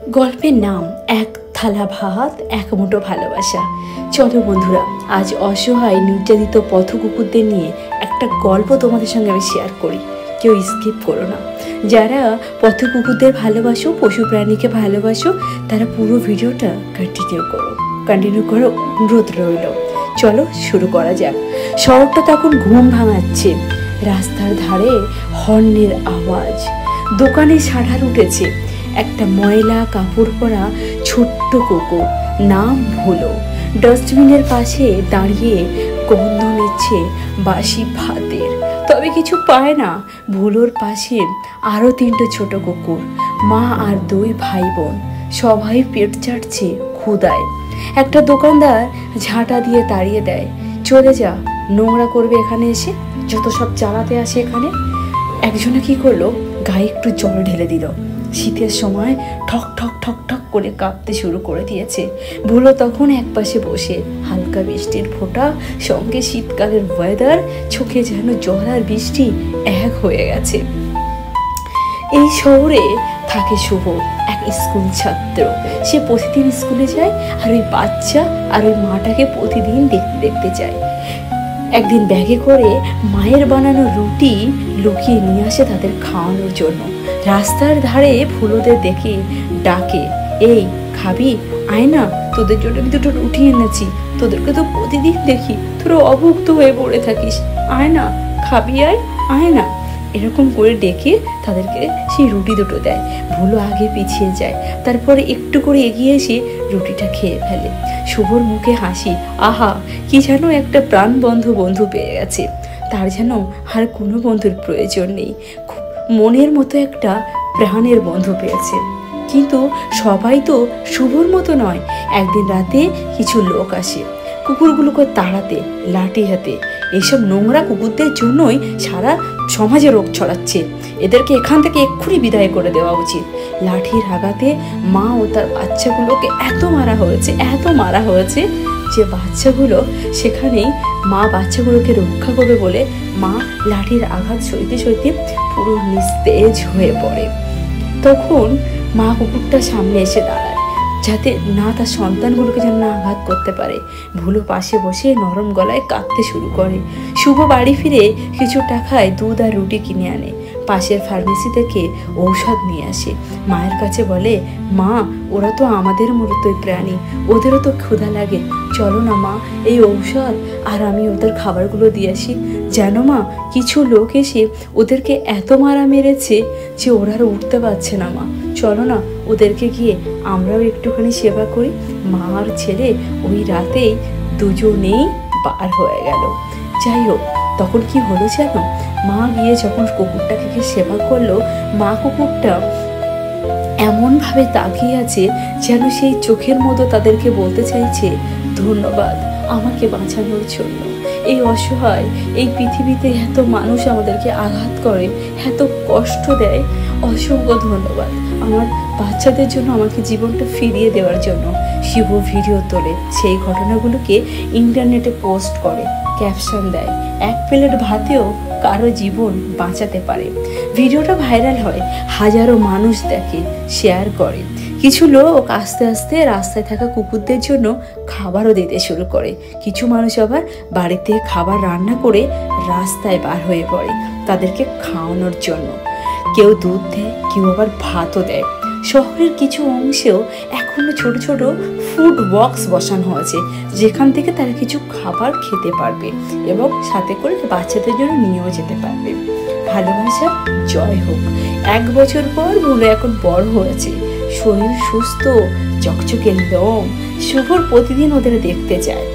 গল্পের নাম এক থালা ভাত এক মুঠো ভালোবাসা। চলো বন্ধুরা, আজ অসহায় নির্যাতিত পথ কুকুরদের নিয়ে একটা গল্প তোমাদের সঙ্গে আমি শেয়ার করি। কেউ স্কিপ করো না। যারা পথ কুকুরদের ভালোবাসো, পশু প্রাণীকে ভালোবাসো, তারা পুরো ভিডিওটা কন্টিনিউ করো, অনুরোধ রইল। চলো শুরু করা যাক। শহরটা তখন ঘুম ভাঙাচ্ছে। রাস্তার ধারে হর্নের আওয়াজ, দোকানে শাটার উঠেছে। একটা ময়লা কাপড় পরা ছোট্ট কুকুর, নাম ভুলো, ডাস্টবিনের পাশে দাঁড়িয়ে গন্ধ নিচ্ছে বাসি ভাতের, তবে কিছু পায় না। ভুলোর পাশে আরও 3টে ছোট কুকুর, মা আর 2 ভাই বোন, সবাই পেট চাটছে ক্ষুধায়। একটা দোকানদার ঝাঁটা দিয়ে তাড়িয়ে দেয়, চলে যা, নোংরা করবে এখানে এসে, যত সব জ্বালাতে আসে এখানে। একজনে কি করলো, গায়ে একটু জল ঢেলে দিল। শীতের সময় ঠক ঠক ঠক ঠক করে কাঁপতে শুরু করে দিয়েছে। ভুলো তখন একপাশে বসে, হালকা বৃষ্টির ফোঁটা সঙ্গে শীতকালের ওয়েদার, চোখে যেন জল আর বৃষ্টি এক হয়ে গেছে। এই শহরে থাকে শুভ, এক স্কুল ছাত্র। সে প্রতিদিন স্কুলে যায় আর ওই বাচ্চা আর ওই মাটাকে প্রতিদিন দেখতে চায়। একদিন ব্যাগে করে মায়ের বানানো রুটি লুকিয়ে নিয়ে আসে তাদের খাওয়ানোর জন্য। রাস্তার ধারে ফুলোদের দেখে ডাকে, এই খাবি, আয় না, তোদের জন্য আমি 2টো রুটি এনেছি, তোদেরকে তো প্রতিদিন দেখি তোরা অভুক্ত হয়ে পড়ে থাকিস, আয় না খাবি, আয় না। এরকম করে ডেকে তাদেরকে সেই রুটি 2টো দেয়। ভুলো আগে পিছিয়ে যায়, তারপরে একটু করে এগিয়ে এসে রুটিটা খেয়ে ফেলে। শুভর মুখে হাসি, আহা, কি যেন একটা প্রাণবন্ধ বন্ধু পেয়ে গেছে। তার যেন আর কোনো বন্ধুর প্রয়োজন নেই, খুব মনের মতো একটা প্রাণের বন্ধু পেয়েছে। কিন্তু সবাই তো শুভর মতো নয়। একদিন রাতে কিছু লোক আসে কুকুরগুলোকে তাড়াতে, লাঠি হাতে। এইসব নোংরা কুকুরদের জন্যই সারা সমাজে রোগ ছড়াচ্ছে, এদেরকে এখান থেকে এক্ষুনি বিদায় করে দেওয়া উচিত। লাঠির আঘাতে মা ও তার বাচ্চাগুলোকে এত মারা হয়েছে যে বাচ্চাগুলো সেখানেই, মা বাচ্চাগুলোকে রক্ষা করবে বলে মা লাঠির আঘাত সইতে সইতে পুরো নিস্তেজ হয়ে পড়ে। তখন মা কুকুরটা সামনে এসে দাঁড়ায়, যাতে না তার সন্তানগুলোকে যেন না আঘাত করতে পারে। ভুলো পাশে বসে নরম গলায় কাঁদতে শুরু করে। শুভ বাড়ি ফিরে কিছু টাকায় দুধ আর রুটি কিনে আনে। পাশের ফার্মেসি থেকে ঔষধ নিয়ে আসে। মায়ের কাছে বলে, মা, ওরা তো আমাদের মতোই প্রাণী, ওদেরও তো ক্ষুধা লাগে, চলো না মা, এই ঔষধ আর আমি ওদের খাবারগুলো দিয়ে আসি। জানো মা, কিছু লোক এসে ওদেরকে এত মারা মেরেছে যে ওরা আর উঠতে পারছে না মা, চলো না, ওদেরকে গিয়ে আমরাও একটুখানি সেবা করি। মা আর ছেলে ওই রাতেই দুজনেই বার হয়ে গেল। যাই হোক, তখন কি হলো জানো, মা গিয়ে যখন কুকুরটাকে সেবা করলো, মা কুকুরটা এমনভাবে তাকিয়ে আছে যেন সেই চোখের মতো তাদেরকে বলতে চাইছে, ধন্যবাদ আমাকে বাঁচানোর জন্য। এই অসহায় এই পৃথিবীতে এত মানুষ আমাদেরকে আঘাত করে, এত কষ্ট দেয়, অসংখ্য ধন্যবাদ আমার বাচ্চাদের জন্য, আমাকে জীবনটা ফিরিয়ে দেওয়ার জন্য। শিব ভিডিও তোলে, সেই ঘটনাগুলোকে ইন্টারনেটে পোস্ট করে, ক্যাপশন দেয়, 1 প্লেট ভাতেও কারো জীবন বাঁচাতে পারে। ভিডিওটা ভাইরাল হয়, হাজারো মানুষ দেখে, শেয়ার করে। কিছু লোক আস্তে আস্তে রাস্তায় থাকা কুকুরদের জন্য খাবারও দিতে শুরু করে। কিছু মানুষ আবার বাড়িতে খাবার রান্না করে রাস্তায় বার হয়ে পড়ে তাদেরকে খাওয়ানোর জন্য। কেউ দুধ দেয়, কেউ আবার ভাতও দেয়। শহরের কিছু অংশেও এখনো ছোট ছোট ফুড বক্স বসানো হয়েছে, যেখান থেকে তারা কিছু খাবার খেতে পারবে এবং সাথে করে বাচ্চাদের জন্য নিয়েও যেতে পারবে। ভালোবাসা জয় হোক। 1 বছর পর ভুলো এখন বড় হয়েছে, শরীর সুস্থ, চকচকে লোম। শুভর প্রতিদিন ওদের দেখতে যায়।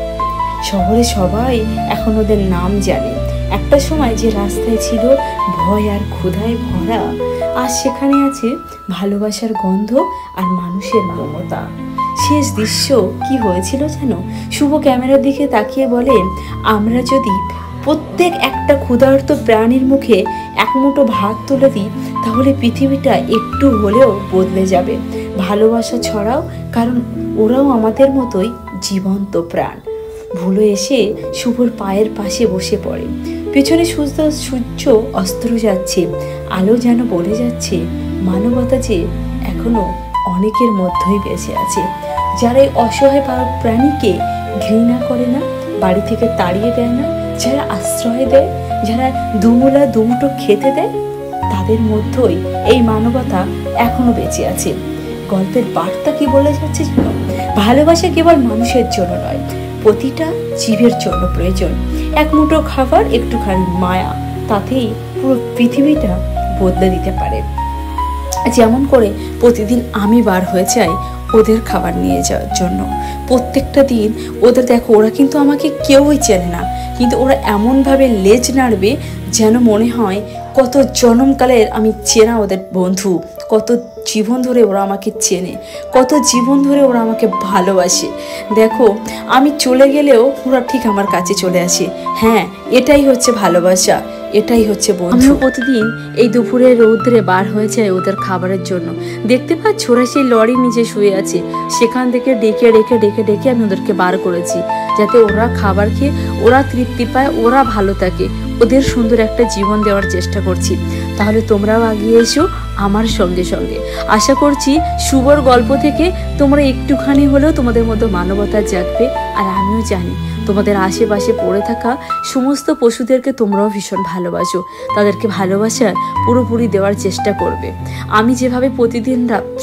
শহরে সবাই এখন ওদের নাম জানে। একটা সময় যে রাস্তায় ছিল ভয় আর ক্ষুধায় ভরা, আজ সেখানে আছে ভালোবাসার গন্ধ আর মানুষের মমতা। শেষ দৃশ্য কি হয়েছিল জানো, শুভ ক্যামেরার দিকে তাকিয়ে বলে, আমরা যদি প্রত্যেক একটা ক্ষুধার্ত প্রাণীর মুখে 1 মুঠো ভাত তুলে দিই, তাহলে পৃথিবীটা একটু হলেও বদলে যাবে। ভালোবাসা ছড়াও, কারণ ওরাও আমাদের মতোই জীবন্ত প্রাণ। ভুলো এসে শুভর পায়ের পাশে বসে পড়ে। পেছনে সূর্য অস্ত যাচ্ছে, আলো যেন বলে যাচ্ছে মানবতা যে এখনো অনেকের মধ্যেই বেঁচে আছে, যারা এই অসহায় প্রাণীকে ঘৃণা করে না, বাড়ি থেকে তাড়িয়ে দেয় না, যারা আশ্রয় দেয়, যারা দুমুলা দুমুটো খেতে দেয়, তাদের মধ্যেই এই মানবতা এখনো বেঁচে আছে। গল্পের বার্তা কি বলে যাচ্ছে জানো? ভালোবাসা কেবল মানুষের জন্য নয়, প্রতিটা জীবের জন্য প্রয়োজন। এক মুঠো খাবার, একটুখানি মায়া, তাতেই পুরো পৃথিবীটা বদলে দিতে পারে। যেমন করে প্রতিদিন আমি বার হয়ে যাই ওদের খাবার নিয়ে যাওয়ার জন্য, প্রত্যেকটা দিন ওদের দেখো, ওরা কিন্তু আমাকে কেউই চেনে না, কিন্তু ওরা এমনভাবে লেজ নাড়বে যেন মনে হয় কত জনমকালের আমি চেনা ওদের বন্ধু, কত জীবন ধরে ওরা আমাকে চেনে, কত জীবন ধরে ওরা আমাকে ভালোবাসে। দেখো, আমি চলে গেলেও ওরা ঠিক আমার কাছে চলে আসে। হ্যাঁ, এটাই হচ্ছে ভালোবাসা, এটাই হচ্ছে বন্ধু। প্রতিদিন এই দুপুরে রৌদ্রে বার হয়ে যায় ওদের খাবারের জন্য। দেখতে পাচ্ছ ওরা সেই লরির নিচে শুয়ে আছে, সেখান থেকে ডেকে ডেকে ডেকে ডেকে আমি ওদেরকে বার করেছি, যাতে ওরা খাবার খেয়ে ওরা তৃপ্তি পায়, ওরা ভালো থাকে, ওদের সুন্দর একটা জীবন দেওয়ার চেষ্টা করছি। তাহলে তোমরাও আগিয়ে এসো আমার সঙ্গে সঙ্গে। আশা করছি শুভর গল্প থেকে তোমরা একটুখানি হলেও তোমাদের মধ্যে মানবতা জাগবে। আর আমিও জানি তোমাদের আশেপাশে পড়ে থাকা সমস্ত পশুদেরকে তোমরাও ভীষণ ভালোবাসো, তাদেরকে ভালোবাসা পুরোপুরি দেওয়ার চেষ্টা করবে। আমি যেভাবে প্রতিদিন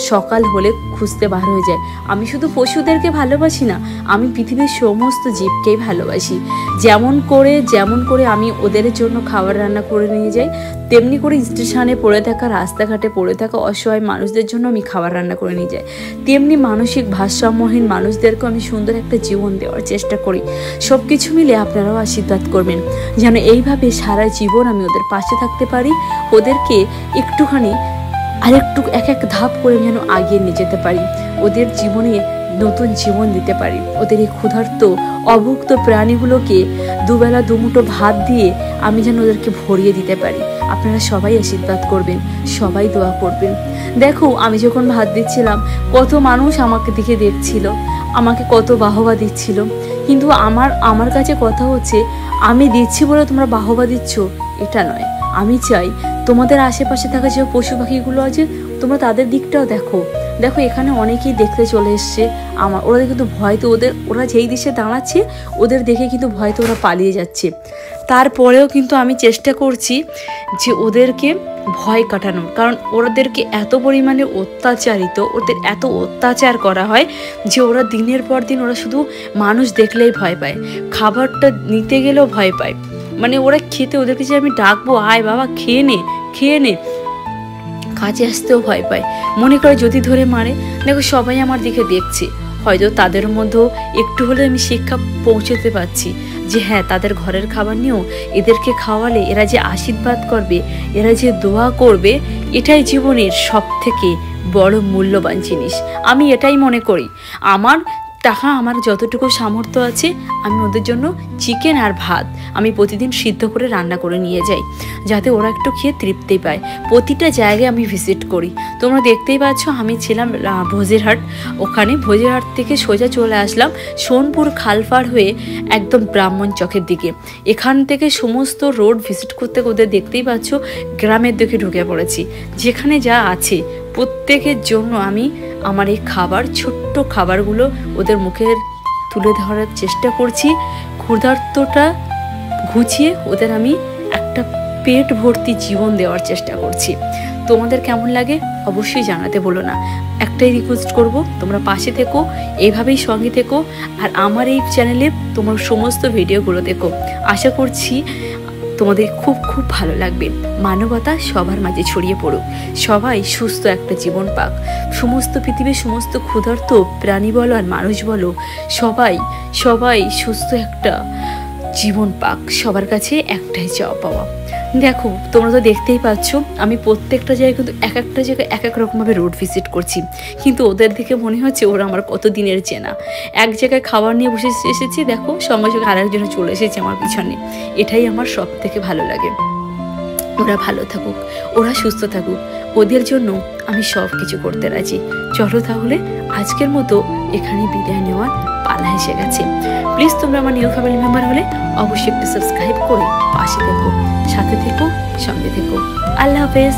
সকাল হলে খুঁজতে বার হয়ে যাই, আমি শুধু পশুদেরকে ভালোবাসি না, আমি পৃথিবীর সমস্ত জীবকেই ভালোবাসি। যেমন করে আমি ওদের জন্য খাবার রান্না করে নিয়ে যাই, তেমনি করে স্টেশনে পড়ে থাকা, রাস্তাঘাটে পড়ে থাকা অসহায় মানুষদের জন্য আমি খাবার রান্না করে নিয়ে যাই। তেমনি মানসিক ভারসাম্যহীন মানুষদেরকে আমি সুন্দর একটা জীবন দেওয়ার চেষ্টা করি। সব কিছু মিলে আপনারাও আশীর্বাদ করবেন যেন এইভাবে সারা জীবন আমি ওদের পাশে থাকতে পারি, ওদেরকে একটুখানি আরেকটু এক এক ধাপ করে যেন আগিয়ে নিয়ে যেতে পারি, ওদের জীবনে নতুন জীবন দিতে পারি, ওদের এই ক্ষুধার্ত অভুক্ত প্রাণীগুলোকে দুবেলা দুমুঠো ভাত দিয়ে আমি যেন ওদেরকে ভরিয়ে দিতে পারি। আপনারা সবাই আশীর্বাদ করবেন, সবাই দোয়া করবেন। দেখো, আমি যখন ভাত দিচ্ছিলাম কত মানুষ আমাকে দিকে দেখছিল, আমাকে কত বাহবা দিচ্ছিল, কিন্তু আমার কাছে কথা হচ্ছে, আমি দিচ্ছি বলে তোমরা বাহবা দিচ্ছ এটা নয়। আমি চাই তোমাদের আশেপাশে থাকা যে পশু পাখিগুলো আছে তোমরা তাদের দিকটাও দেখো। দেখো, এখানে অনেকেই দেখতে চলে এসছে, ওরা কিন্তু ভয়তো ওরা যেই দেশে দাঁড়াচ্ছে ওদের দেখে কিন্তু ভয়তো ওরা পালিয়ে যাচ্ছে। তারপরেও কিন্তু আমি চেষ্টা করছি যে ওদেরকে ভয় কাটানোর, কারণ ওদেরকে এত পরিমাণে ওদের এত অত্যাচার করা হয় যে ওরা দিনের পর দিন ওরা শুধু মানুষ দেখলেই ভয় পায়, খাবারটা নিতে গেলেও ভয় পায়। মানে ওরা খেতে, ওদেরকে যে আমি ডাকবো আয় বাবা খেয়ে নে, কাছে আসতেও ভয় পায়, মনে করে যদি ধরে মারে। দেখো, সবাই আমার দিকে দেখছে, হয়তো তাদের মধ্যেও একটু হলে আমি শিক্ষা পৌঁছতে পারছি যে হ্যাঁ, তাদের ঘরের খাবার নিয়েও এদেরকে খাওয়ালে এরা যে আশীর্বাদ করবে, এরা যে দোয়া করবে, এটাই জীবনের সব থেকে বড় মূল্যবান জিনিস। আমি এটাই মনে করি। আমার যতটুকু সামর্থ্য আছে আমি ওদের জন্য চিকেন আর ভাত আমি প্রতিদিন সিদ্ধ করে রান্না করে নিয়ে যাই, যাতে ওরা একটু খেয়ে তৃপ্তি পায়। প্রতিটা জায়গায় আমি ভিজিট করি। তোমরা দেখতেই পাচ্ছ, আমি ছিলাম ভোজেরহাট, ওখানে ভোজেরহাট থেকে সোজা চলে আসলাম সোনপুর খালপাড় হয়ে একদম ব্রাহ্মণ চকের দিকে। এখান থেকে সমস্ত রোড ভিজিট করতে করতে দেখতেই পাচ্ছ গ্রামের দিকে ঢুকে পড়েছি। যেখানে যা আছে প্রত্যেকের জন্য আমি আমার এই ছোট্ট খাবারগুলো ওদের মুখের তুলে ধরার চেষ্টা করছি। ক্ষুধার্তটা ঘুচিয়ে ওদের আমি একটা পেট ভর্তি জীবন দেওয়ার চেষ্টা করছি। তোমাদের কেমন লাগে অবশ্যই জানাতে বলো না। একটাই রিকোয়েস্ট করব, তোমরা পাশে থেকো, এইভাবেই সঙ্গে থেকো, আর আমার এই চ্যানেলে তোমার সমস্ত ভিডিওগুলো দেখো। আশা করছি তোমাদের খুব খুব ভালো লাগবে। মানবতা সবার মাঝে ছড়িয়ে পড়ুক, সবাই সুস্থ একটা জীবন পাক, সমস্ত পৃথিবীর সমস্ত ক্ষুধার্ত প্রাণী বলো আর মানুষ বলো, সবাই সুস্থ একটা জীবন পাক। সবার কাছে একটাই চাওয়া পাওয়া। দেখো, তোমরা তো দেখতেই পাচ্ছ আমি প্রত্যেকটা জায়গায় কিন্তু এক একটা জায়গায় এক এক রকমভাবে রোড ভিজিট করছি, কিন্তু ওদের দিকে মনে হচ্ছে ওরা আমার কত দিনের চেনা। এক জায়গায় খাবার নিয়ে বসে এসেছি, দেখো সঙ্গে সঙ্গে আরেকজনে চলে এসেছে আমার পিছনে। এটাই আমার সব থেকে ভালো লাগে। ওরা ভালো থাকুক, ওরা সুস্থ থাকুক, ওদের জন্য আমি সব কিছু করতে রাজি। চলো তাহলে আজকের মতো এখানে বিদায় নেওয়ার পালা এসে গেছে। প্লিজ তোমরা আমার নিউ ফ্যামিলি মেম্বার হলে অবশ্যই একটু সাবস্ক্রাইব করে পাশে থেকো, সাথে থেকো, সঙ্গে থেকো। আল্লাহ হাফেজ।